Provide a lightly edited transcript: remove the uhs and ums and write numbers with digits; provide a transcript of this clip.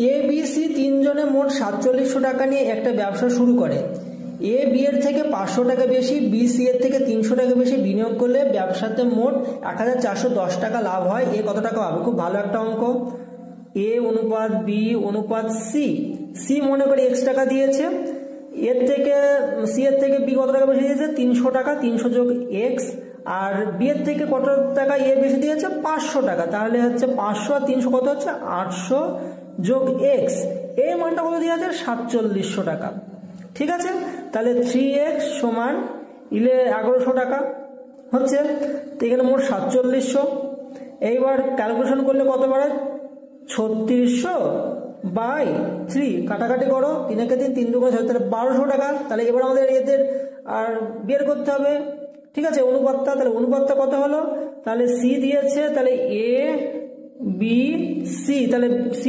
A B C তিনজনে মোট 4700 টাকা নিয়ে একটা ব্যবসা শুরু করে। এ বি এর থেকে 500 টাকা বেশি, বি সি এর থেকে 300 টাকা বেশি বিনিয়োগ করলে ব্যবসাতে মোট 1410 টাকা লাভ হয়। এ কত টাকা পাবে? খুব ভালো একটা অঙ্ক। এ অনুপাত বি অনুপাত সি, সি মনে করে x টাকা দিয়েছে, এর থেকে সি এর থেকে বি কত টাকা বেশি দিয়েছে? 300 টাকা, 300 যোগ এক্স, আর বি এর থেকে কত টাকা এ বেশি দিয়েছে? 500 টাকা। তাহলে হচ্ছে 500 আর 300 কত হচ্ছে? 800 যোগ এক্স, এই মানটা কত দিয়ে আছে? 4700 টাকা। ঠিক আছে, তাহলে 3x সমান 1100 টাকা হচ্ছে। তো এখানে মোট 4700। এইবার ক্যালকুলেশন করলে কত বাড়ে? 3600 বাই 3, কাটাকাটি করো, 3 একে 3, 3 দুগুণে 6, তাহলে 1200 টাকা। তাহলে এবার আমাদের এদের আর বের করতে হবে, ঠিক আছে, অনুপাতটা। তাহলে অনুপাতটা কত হলো? তাহলে সি দিয়েছে, তাহলে এ বি সি, তাহলে সি